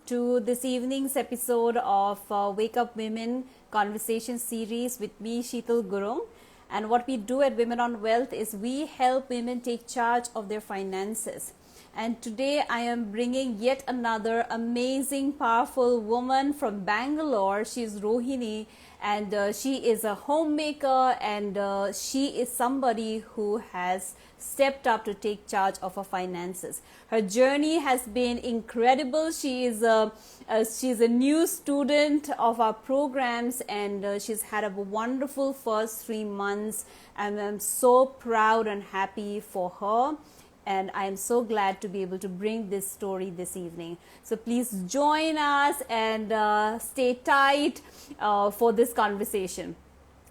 to this evening's episode of Wake Up Women conversation series with me, Sheetal Gurung. And what we do at Women on Wealth is we help women take charge of their finances. And today I am bringing yet another amazing, powerful woman from Bangalore. She's Rohini, and she is a homemaker, and she is somebody who has stepped up to take charge of her finances. Her journey has been incredible. She's a new student of our programs, and she's had a wonderful first 3 months, and I'm so proud and happy for her. And I am so glad to be able to bring this story this evening. So please join us and stay tight for this conversation.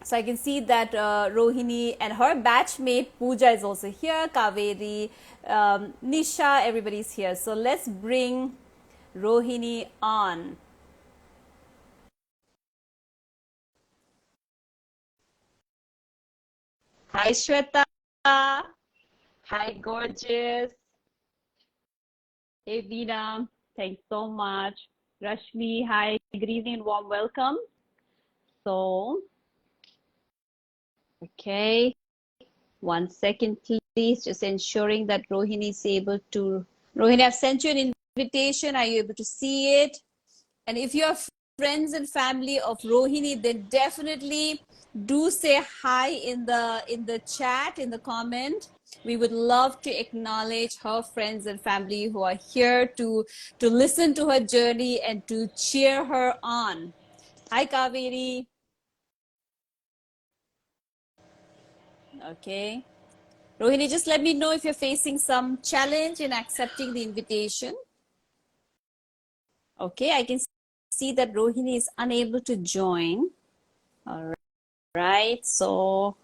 So I can see that Rohini and her batchmate Pooja is also here, Kaveri, Nisha, everybody's here. So let's bring Rohini on. Hi Shweta. Hi gorgeous. Hey Veena. Thanks so much. Rashmi, hi, good evening and warm welcome. So, okay. 1 second, please. Just ensuring that Rohini is able to. Rohini, I've sent you an invitation. Are you able to see it? And if you are friends and family of Rohini, then definitely do say hi in the chat, in the comment. We would love to acknowledge her friends and family who are here to listen to her journey and to cheer her on. Hi, Kaveri. Okay. Rohini, just let me know if you're facing some challenge in accepting the invitation. Okay, I can see that Rohini is unable to join. All right, so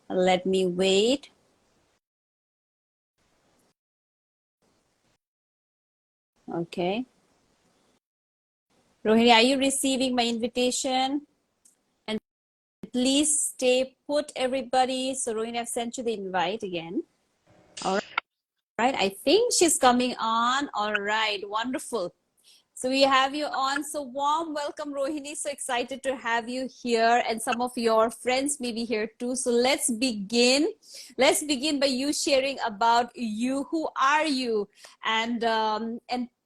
let me wait. Okay. Rohini, are you receiving my invitation? And please stay put, everybody. So Rohini, I've sent you the invite again. All right, I think she's coming on. All right, wonderful. So we have you on. So warm welcome, Rohini. So excited to have you here, and some of your friends may be here too. So let's begin. Let's begin by you sharing about you. Who are you? And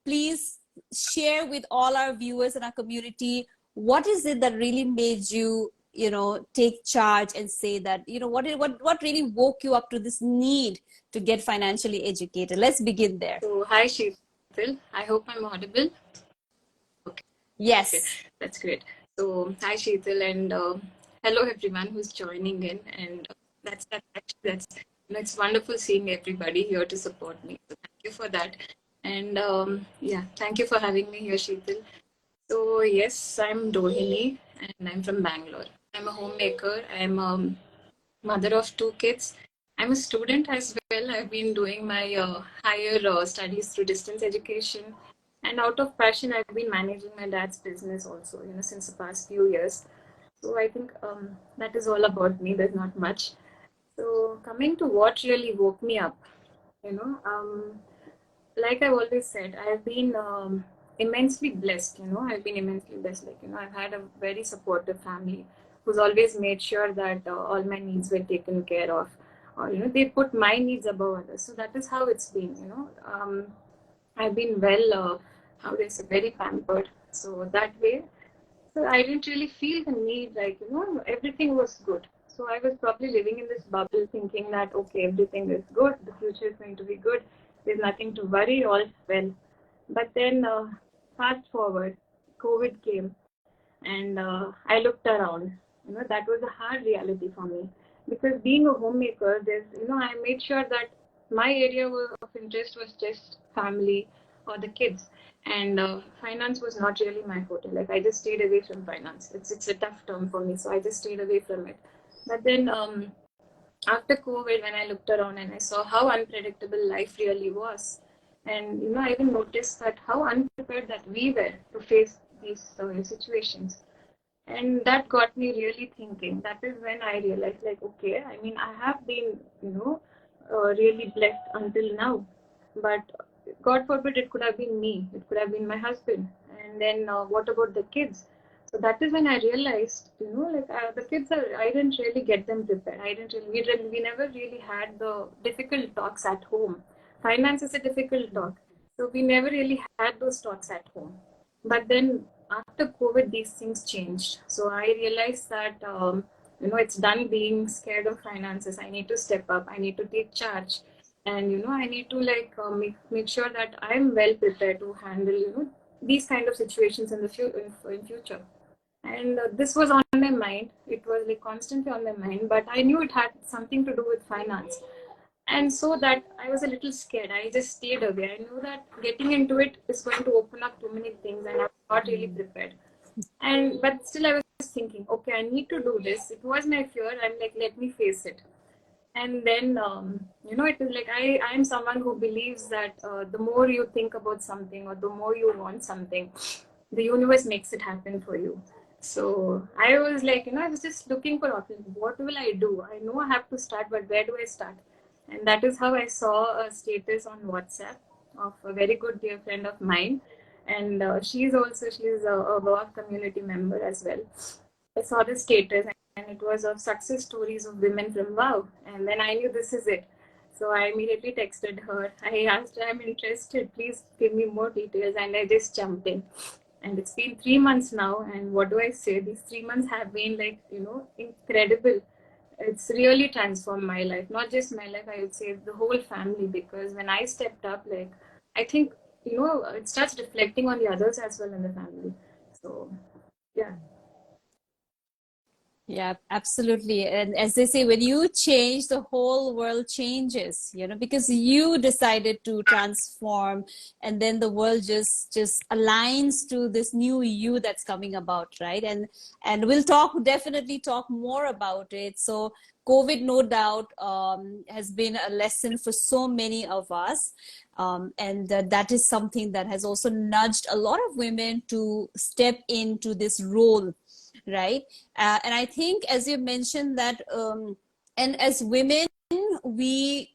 please share with all our viewers and our community, what is it that really made you, take charge and say that, what really woke you up to this need to get financially educated? Let's begin there. So, hi Sheetal. I hope I'm audible. Okay. Yes. Okay, that's great. So, hi Sheetal, and hello everyone who's joining in. And it's wonderful seeing everybody here to support me. So, thank you for that. And yeah, thank you for having me here, Sheetal. So, yes, I'm Rohini, and I'm from Bangalore. I'm a homemaker. I'm a mother of two kids. I'm a student as well. I've been doing my higher studies through distance education. And out of passion, I've been managing my dad's business also, since the past few years. So I think that is all about me. There's not much. So coming to what really woke me up, you know, um, like I've always said, I've been immensely blessed. I've been immensely blessed. I've had a very supportive family who's always made sure that all my needs were taken care of, or they put my needs above others. So that is how it's been. I've been well, how they say, very pampered. So that way, so I didn't really feel the need, everything was good. So I was probably living in this bubble thinking that, okay, everything is good, the future is going to be good, there's nothing to worry, all's well. But then, fast forward, COVID came, and I looked around. That was a hard reality for me, because being a homemaker, I made sure that my area of interest was just family or the kids, and finance was not really my forte. Like, I just stayed away from finance. It's a tough term for me, so I just stayed away from it. But then, after COVID, when I looked around and I saw how unpredictable life really was, and I even noticed that how unprepared that we were to face these situations, and that got me really thinking. That is when I realized, like, okay, I mean, I have been, really blessed until now, but God forbid, it could have been me, it could have been my husband, and then what about the kids? So that is when I realized, like the kids are, I didn't really get them prepared. I didn't really, we never really had the difficult talks at home. Finance is a difficult talk. So we never really had those talks at home. But then after COVID, these things changed. So I realized that, it's done being scared of finances. I need to step up. I need to take charge. And, I need to like make sure that I'm well prepared to handle, these kind of situations in the in future. And this was on my mind. It was like constantly on my mind, but I knew it had something to do with finance. And so that I was a little scared. I just stayed away. I knew that getting into it is going to open up too many things, and I was not really prepared. And but still, I was thinking, okay, I need to do this. It was my fear. I'm like, let me face it. And then it is like I'm someone who believes that the more you think about something or the more you want something, the universe makes it happen for you. So I was like, I was just looking for options. What will I do? I know I have to start, but where do I start? And that is how I saw a status on WhatsApp of a very good dear friend of mine. And she's a work community member as well. I saw the status, and it was of success stories of women from Wow. And then I knew this is it. So I immediately texted her. I asked her, I'm interested. Please give me more details. And I just jumped in. And it's been 3 months now. And what do I say? These 3 months have been like, incredible. It's really transformed my life. Not just my life, I would say the whole family. Because when I stepped up, like, I think, it starts reflecting on the others as well in the family. So, yeah. Yeah, absolutely. And as they say, when you change, the whole world changes, because you decided to transform, and then the world just aligns to this new you that's coming about, right? And we'll definitely talk more about it. So COVID, no doubt, has been a lesson for so many of us. And that is something that has also nudged a lot of women to step into this role, right? And I think, as you mentioned, that and as women, we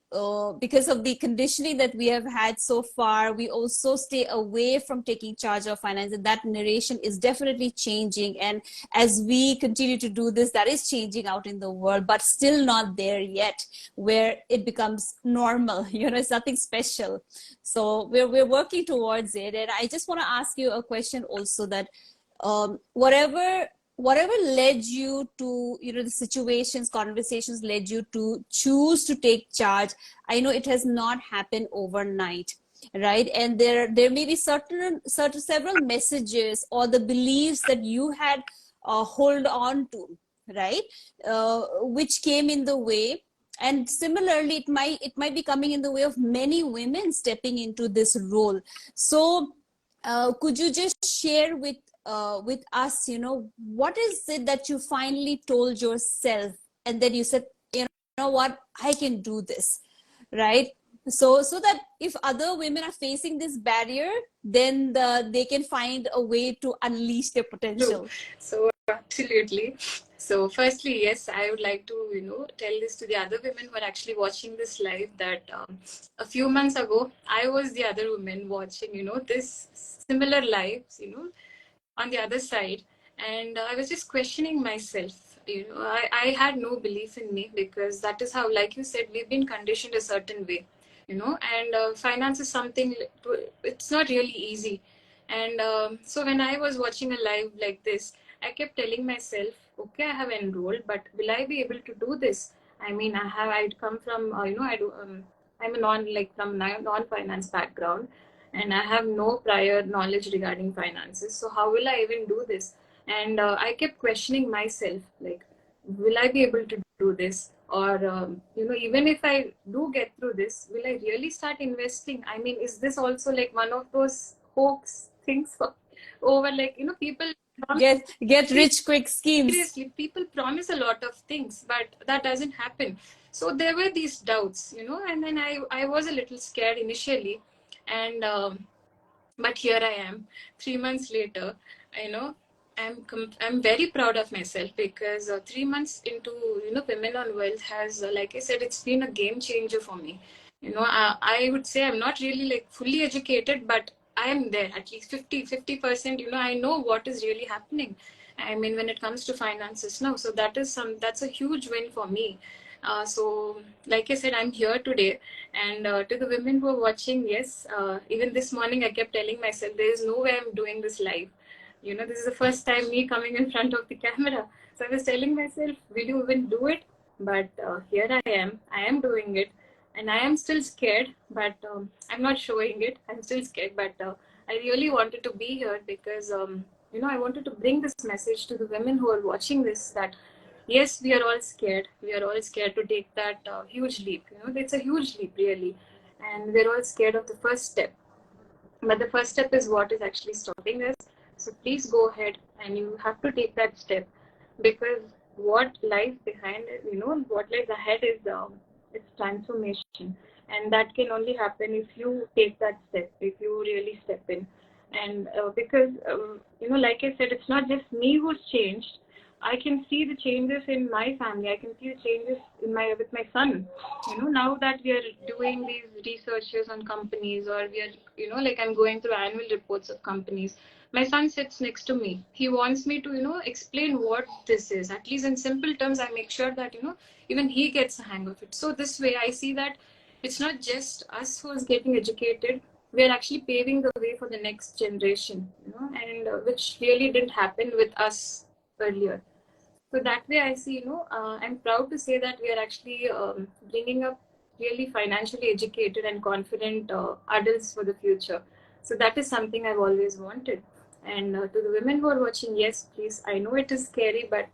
because of the conditioning that we have had so far, we also stay away from taking charge of finance, and that narration is definitely changing. And as we continue to do this, that is changing out in the world, but still not there yet where it becomes normal. It's nothing special. So we're working towards it. And I just want to ask you a question also, that whatever led you to, the situations, conversations led you to choose to take charge. I know it has not happened overnight, right? And there may be certain several messages or the beliefs that you had hold on to, right? Which came in the way. And similarly, it might be coming in the way of many women stepping into this role. So could you just share with us, what is it that you finally told yourself, and then you said, what, I can do this, right? So that if other women are facing this barrier, then they can find a way to unleash their True. potential. So absolutely. So firstly, yes, I would like to, tell this to the other women who are actually watching this live, that a few months ago, I was the other woman watching, this similar lives, on the other side. And I was just questioning myself. I had no belief in me, because that is how, like you said, we've been conditioned a certain way, and finance is something, it's not really easy. And so when I was watching a live like this, I kept telling myself, okay, I have enrolled, but will I be able to do this? I mean, I'd come from, I do, I'm a from non-finance background, and I have no prior knowledge regarding finances. So how will I even do this? And I kept questioning myself, like, will I be able to do this? Or even if I do get through this, will I really start investing? I mean, is this also like one of those hoax things over, like, people promise, Get rich quick schemes. seriously, people promise a lot of things, but that doesn't happen. So there were these doubts, and then I was a little scared initially. And but here I am, 3 months later. you know I'm very proud of myself, because 3 months into, Women on Wealth has, like I said, it's been a game changer for me. I would say I'm not really like fully educated, but I am there at least 50%. I know what is really happening. I mean, when it comes to finances now, so that's a huge win for me. So, like I said, I'm here today, and to the women who are watching, yes, even this morning I kept telling myself there is no way I'm doing this live. This is the first time me coming in front of the camera. So I was telling myself, will you even do it? But here I am. I am doing it, and I am still scared, but I'm not showing it. I'm still scared, but I really wanted to be here because I wanted to bring this message to the women who are watching this, that yes, we are all scared. We are all scared to take that huge leap. It's a huge leap, really, and we're all scared of the first step. But the first step is what is actually stopping us. So please go ahead and you have to take that step, because what lies behind it, what lies ahead is transformation, and that can only happen if you take that step, if you really step in. And because like I said, it's not just me who's changed. I can see the changes in my family. I can see the changes in my with my son. Now that we are doing these researches on companies, or we are, like I'm going through annual reports of companies. My son sits next to me. He wants me to, explain what this is. At least in simple terms, I make sure that, even he gets a hang of it. So this way, I see that it's not just us who's getting educated. We're actually paving the way for the next generation, and which really didn't happen with us earlier. So that way, I see, I'm proud to say that we are actually bringing up really financially educated and confident adults for the future. So that is something I've always wanted. And to the women who are watching, yes, please, I know it is scary, but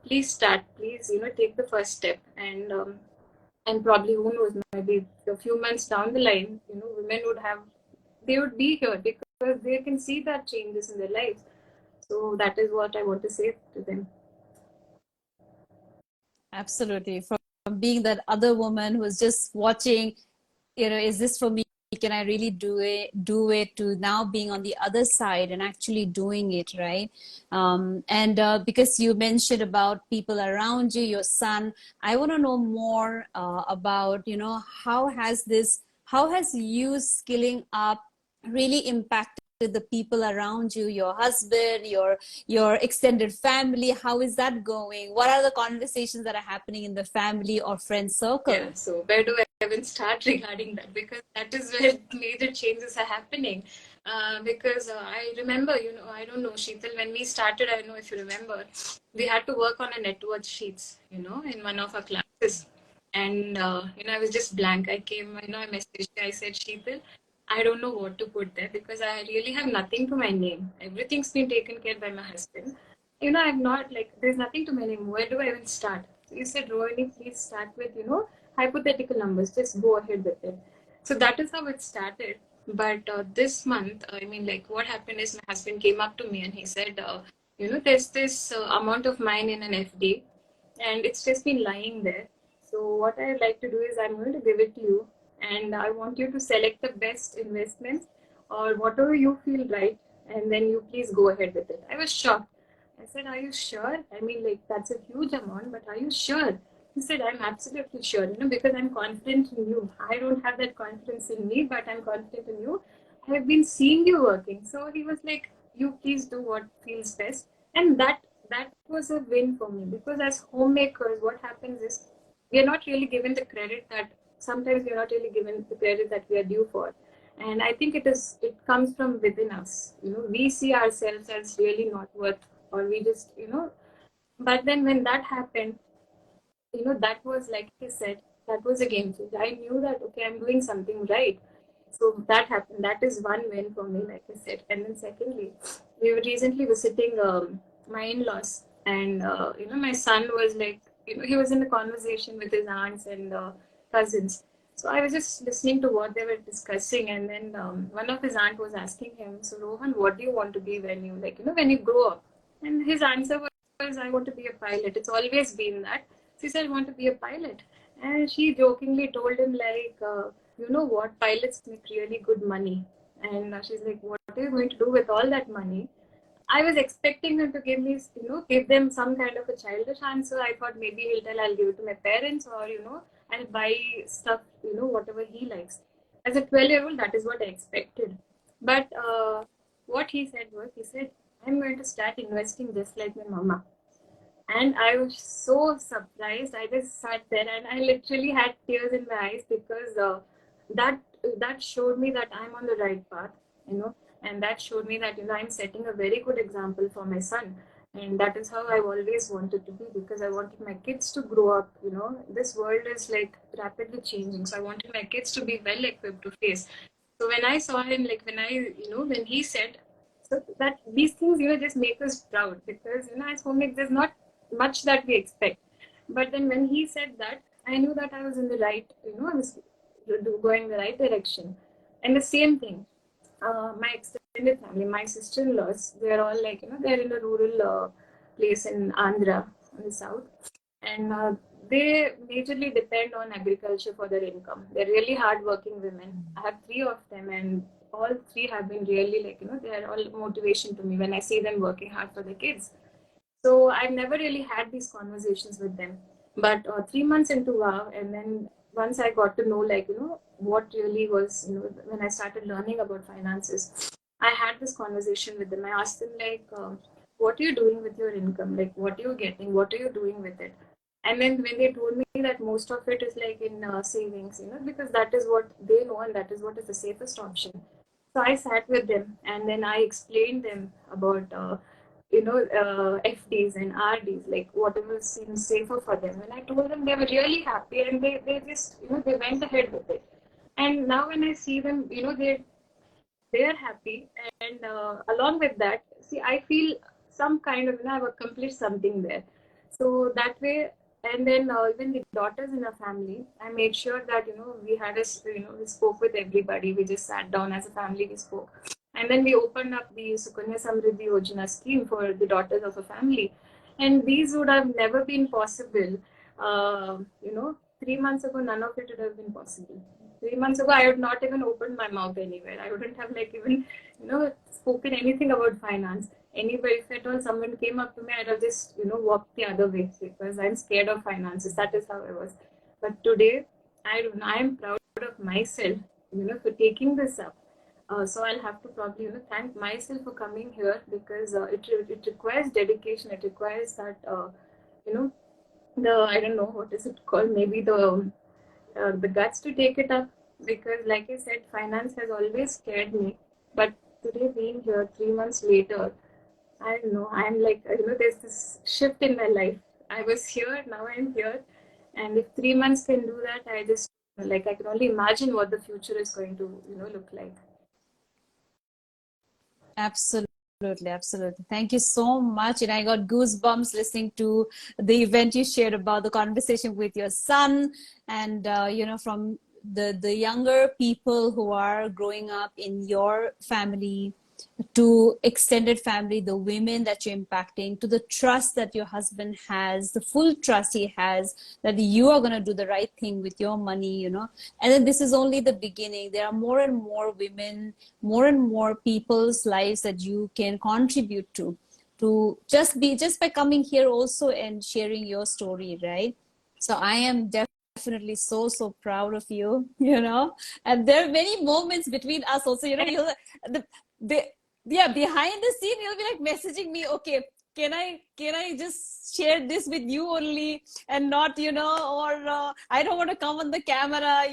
please start. Please, take the first step. And probably, who knows, maybe a few months down the line, women they would be here because they can see that changes in their lives. So that is what I want to say to them. Absolutely. From being that other woman who was just watching, is this for me? Can I really do it to now being on the other side and actually doing it, right? And because you mentioned about people around you, your son, I want to know more about, how has you skilling up really impacted the people around you, your husband, your extended family? How is that going? What are the conversations that are happening in the family or friend Yeah, circle? so where do I even start regarding that? Because that is where major changes are happening. Because I remember, I don't know, Sheetal, when we started, I don't know if you remember, we had to work on a net worth sheets, in one of our classes. And, I was just blank. I came, I messaged, I said, Sheetal, I don't know what to put there because I really have nothing to my name. Everything's been taken care by my husband. I'm not like, there's nothing to my name. Where do I even start? So you said, Rohini, please start with, hypothetical numbers. Just go ahead with it. So that is how it started. But this month, I mean, like, what happened is my husband came up to me and he said, there's this amount of mine in an FD, and it's just been lying there. So what I like to do is I'm going to give it to you, and I want you to select the best investments or whatever you feel right, and then you please go ahead with it. I was shocked. I said, "Are you sure? I mean, like, that's a huge amount, but are you sure?" He said, "I'm absolutely sure, because I'm confident in you. I don't have that confidence in me, but I'm confident in you. I have been seeing you working." So he was like, "You please do what feels best." And that was a win for me, because as homemakers, what happens is we are not really given the credit that sometimes we are not really given the credit that we are due for. And I think it comes from within us. We see ourselves as really not worth, or we just, but then when that happened, that was, like I said, that was a game changer. I knew that, okay, I'm doing something right. So that happened. That is one win for me, like I said. And then secondly, we were recently visiting my in-laws, and my son was like, he was in a conversation with his aunts and cousins. So I was just listening to what they were discussing, and then one of his aunt was asking him, "So Rohan, what do you want to be when you when you grow up?" And his answer was, "I want to be a pilot." It's always been that. She said, "I want to be a pilot," and she jokingly told him like, "You know what? Pilots make really good money." And she's like, "What are you going to do with all that money?" I was expecting him to give me, give them some kind of a childish answer. I thought maybe he'll tell I'll give it to my parents, or I'll buy stuff, whatever he likes. As a 12-year-old, that is what I expected. But what he said was, he said, I'm going to start investing just like my mama. And I was so surprised. I just sat there and I literally had tears in my eyes because that that showed me that I'm on the right path, and that showed me that I'm setting a very good example for my son. And that is how I've always wanted to be, because I wanted my kids to grow up. This world is like rapidly changing, so I wanted my kids to be well equipped to face. So when I saw him, like when he said, so that these things, just make us proud, because, as homemaker, there's not much that we expect. But then when he said that, I knew that I was in the right, I was going the right direction. And the same thing, my extended family, my sister-in-laws, they're all like, they're in a rural place in Andhra, in the south. And they majorly depend on agriculture for their income. They're really hardworking women. I have three of them, and all three have been really, like, they're all motivation to me when I see them working hard for the kids. So I've never really had these conversations with them. But 3 months into WoW, and then once I got to know, like, what really was, when I started learning about finances, I had this conversation with them. I asked them, like, what are you doing with your income? Like, what are you getting? What are you doing with it? And then when they told me that most of it is like in savings, because that is what they know and that is what is the safest option. So I sat with them and then I explained them about FDs and RDs, like whatever seems safer for them. And I told them, they were really happy, and they just they went ahead with it. And now when I see them, they're happy, and along with that, see, I feel some kind of, I've accomplished something there. So that way, and then even the daughters in our family, I made sure that we had a we spoke with everybody. We just sat down as a family, we spoke, and then we opened up the Sukanya Samriddhi Yojana scheme for the daughters of a family. And these would have never been possible. 3 months ago, none of it would have been possible. 3 months ago, I would not even opened my mouth anywhere. I wouldn't have like even, spoken anything about finance. Anybody, if at all someone came up to me, I'd have just, walked the other way because I'm scared of finances. That is how I was. But today, I am proud of myself, for taking this up. So I'll have to probably, thank myself for coming here, because it requires dedication. It requires that, you know, I don't know what is it called, maybe the guts to take it up, because like I said, finance has always scared me. But today, being here 3 months later, I don't know, I'm like, there's this shift in my life. I was here, now I'm here. And if 3 months can do that, I just, like, I can only imagine what the future is going to, look like. Absolutely, absolutely. Thank you so much. And I got goosebumps listening to the event you shared about the conversation with your son, and from the younger people who are growing up in your family, to extended family, the women that you're impacting, to the trust that your husband has, the full trust he has that you are going to do the right thing with your money. And then this is only the beginning. There are more and more women, more and more people's lives that you can contribute to just by coming here also and sharing your story, right? So I am definitely so proud of you. And there are many moments between us also. The, the yeah, behind the scene, you'll be like messaging me, okay, can I just share this with you only, and not, or I don't want to come on the camera.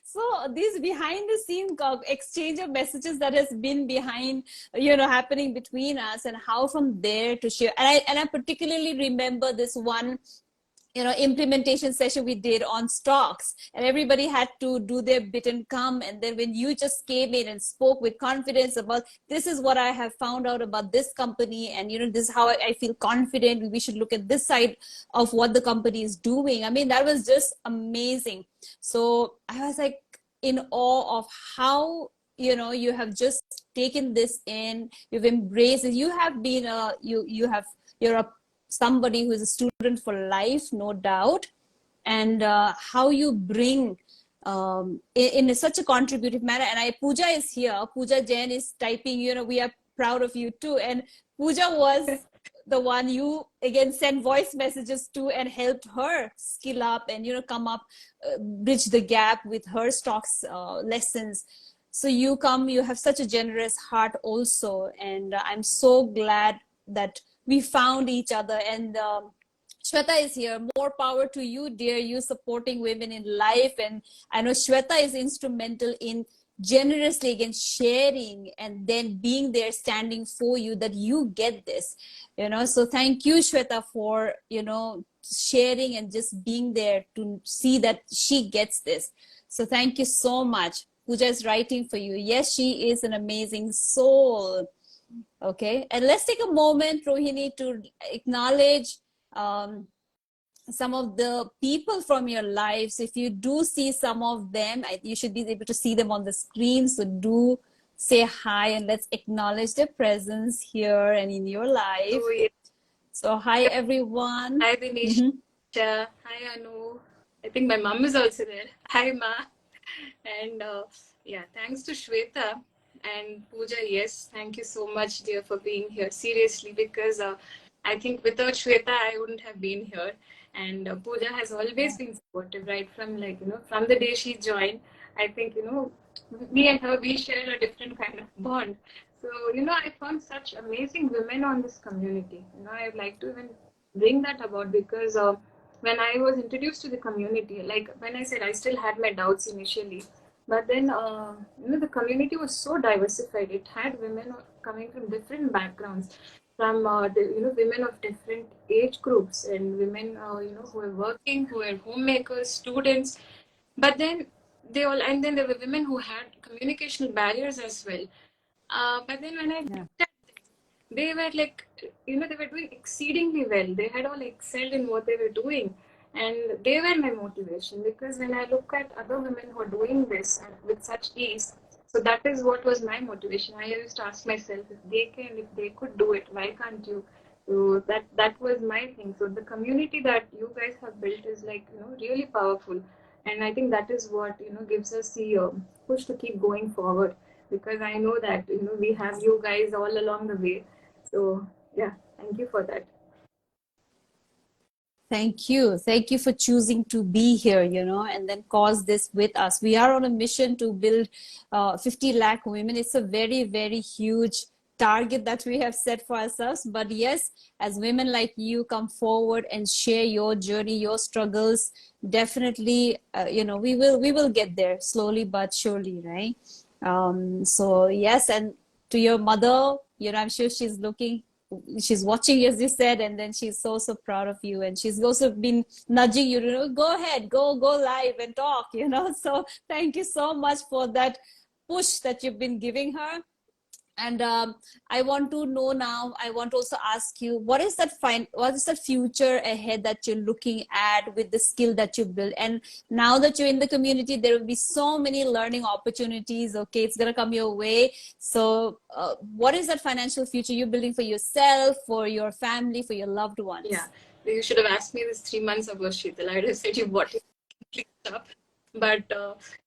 So these behind the scene exchange of messages that has been behind, happening between us, and how from there to share. And I particularly remember this one implementation session we did on stocks, and everybody had to do their bit and come, and then when you just came in and spoke with confidence about, this is what I have found out about this company, and this is how I feel confident, we should look at this side of what the company is doing. I mean, that was just amazing. So I was like in awe of how you have just taken this in, you've embraced it, you have been you're a somebody who is a student for life, no doubt. And how you bring in such a contributive manner. And Pooja is here. Pooja Jain is typing, we are proud of you too. And Pooja was the one you again sent voice messages to and helped her skill up and come up, bridge the gap with her stocks lessons. So you have such a generous heart also, and I'm so glad that we found each other. And Shweta is here. More power to you, dear. You supporting women in life. And I know Shweta is instrumental in generously again sharing and then being there standing for you that you get this. So thank you, Shweta, for sharing and just being there to see that she gets this. So thank you so much. Pooja is writing for you. Yes, she is an amazing soul. Okay, and let's take a moment, Rohini, to acknowledge um, some of the people from your lives. If you do see some of them, you should be able to see them on the screen. So do say hi and let's acknowledge their presence here and in your life. So, yes. So hi, everyone. Hi, Dinesh. Hi, Anu. I think my mom is also there. Hi, Ma. And yeah, thanks to Shweta and Pooja. Yes, thank you so much, dear, for being here. Seriously, because I think without Shweta, I wouldn't have been here. And Pooja has always been supportive, right from from the day she joined. I think me and her, we share a different kind of bond. So I found such amazing women on this community. I'd like to even bring that about because. When I was introduced to the community, like when I said I still had my doubts initially, but then the community was so diversified. It had women coming from different backgrounds, from women of different age groups, and women who were working, who were homemakers, students. But then and then there were women who had communication barriers as well. But then when I looked at they were they were doing exceedingly well. They had all excelled in what they were doing, and they were my motivation because when I look at other women who are doing this with such ease, so that is what was my motivation. I used to ask myself, if they could do it, why can't you? So that was my thing. So the community that you guys have built is really powerful, and I think that is what gives us the push to keep going forward, because I know that we have you guys all along the way. So yeah, thank you for that. Thank you. Thank you for choosing to be here, and then cause this with us. We are on a mission to build 50 lakh women. It's a very, very huge target that we have set for ourselves. But yes, as women like you come forward and share your journey, your struggles, definitely, we will get there slowly but surely, right? So yes, and to your mother, I'm sure she's watching, as you said, and then she's so proud of you, and she's also been nudging you, go ahead, go live and talk, so thank you so much for that push that you've been giving her. And I want to know now, I want to also ask you, what is the future ahead that you're looking at with the skill that you build? And now that you're in the community, there will be so many learning opportunities. Okay, it's going to come your way. So what is that financial future you're building for yourself, for your family, for your loved ones? Yeah, you should have asked me this 3 months ago, Sheetal. I would have said you bought it up. But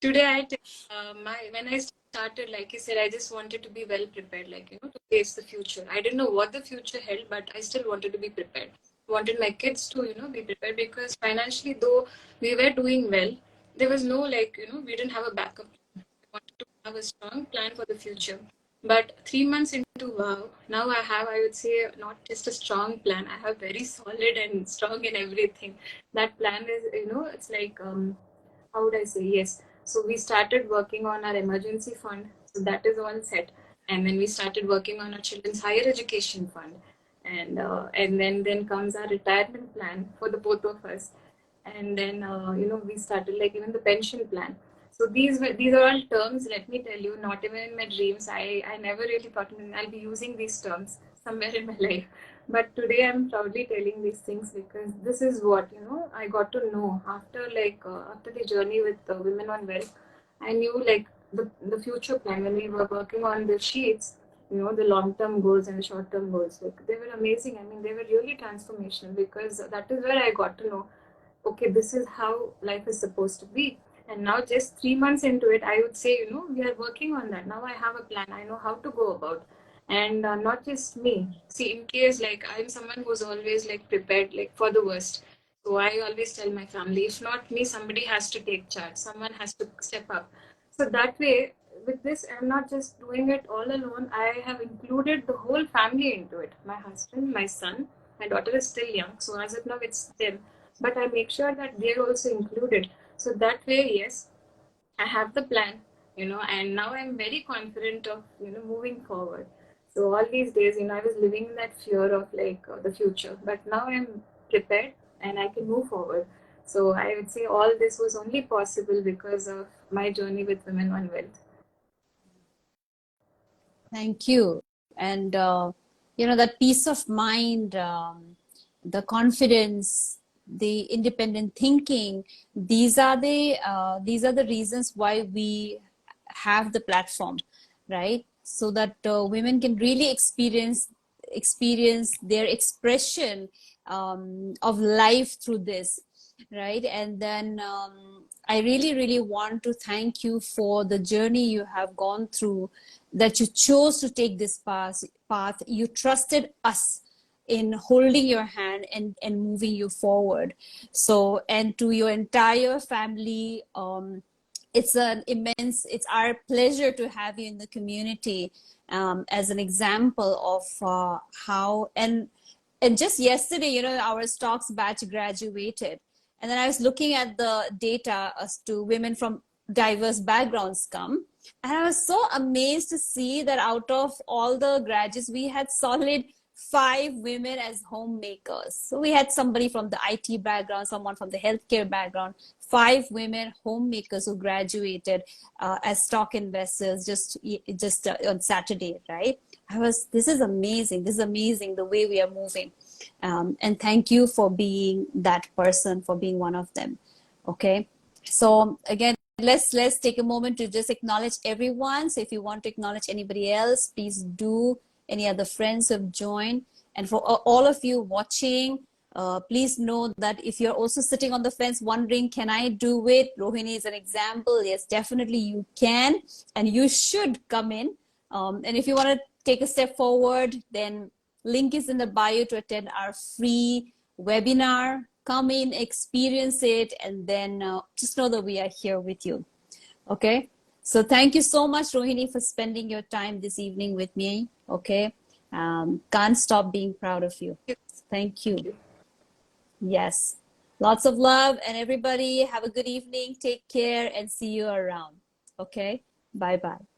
today when I started, like you said, I just wanted to be well prepared, to face the future. I didn't know what the future held, but I still wanted to be prepared. Wanted my kids to, be prepared, because financially, though we were doing well, there was no we didn't have a backup. We wanted to have a strong plan for the future. But 3 months into wow, now I would say, not just a strong plan. I have very solid and strong in everything. That plan is, it's how would I say? Yes. So we started working on our emergency fund. So that is all set. And then we started working on our children's higher education fund. And then comes our retirement plan for the both of us. And then we started even the pension plan. So these are all terms. Let me tell you, not even in my dreams, I never really thought I'll be using these terms somewhere in my life. But today I'm proudly telling these things because this is what I got to know after after the journey with Women on Wealth. I knew the future plan when we were working on the sheets. The long term goals and the short term goals. They were amazing. I mean, they were really transformational because that is where I got to know, okay, this is how life is supposed to be. And now, just 3 months into it, I would say, we are working on that. Now I have a plan. I know how to go about. And not just me. See, in case like I'm someone who's always like prepared like for the worst. So I always tell my family, if not me, somebody has to take charge. Someone has to step up. So that way, with this, I'm not just doing it all alone. I have included the whole family into it. My husband, my son, my daughter is still young, so as of now it's them. But I make sure that they're also included. So that way, yes, I have the plan, and now I'm very confident of, moving forward. So all these days, I was living in that fear of like the future, but now I'm prepared and I can move forward. So I would say all this was only possible because of my journey with Women on Wealth. Thank you. And, that peace of mind, the confidence, the independent thinking, these are the reasons why we have the platform, right? So that women can really experience their expression of life through this, right? And then I really, really want to thank you for the journey you have gone through, that you chose to take this path. You trusted us in holding your hand and moving you forward. So, and to your entire family, it's our pleasure to have you in the community, as an example of how, and just yesterday, our stocks batch graduated. And then I was looking at the data as to women from diverse backgrounds come. And I was so amazed to see that out of all the graduates, we had solid 5 women as homemakers. So we had somebody from the IT background, someone from the healthcare background, 5 women homemakers who graduated as stock investors just on Saturday, right? This is amazing. This is amazing the way we are moving. And thank you for being that person, for being one of them. Okay. So again, let's take a moment to just acknowledge everyone. So if you want to acknowledge anybody else, please do. Any other friends who have joined. And for all of you watching, please know that if you're also sitting on the fence wondering, can I do it? Rohini is an example. Yes, definitely you can, and you should come in. And if you want to take a step forward, then link is in the bio to attend our free webinar. Come in, experience it, and then just know that we are here with you. Okay. So thank you so much, Rohini, for spending your time this evening with me. Okay. Can't stop being proud of you. Thank Thank you. you. Yes. Lots of love, and everybody have a good evening. Take care and see you around. Okay. Bye bye.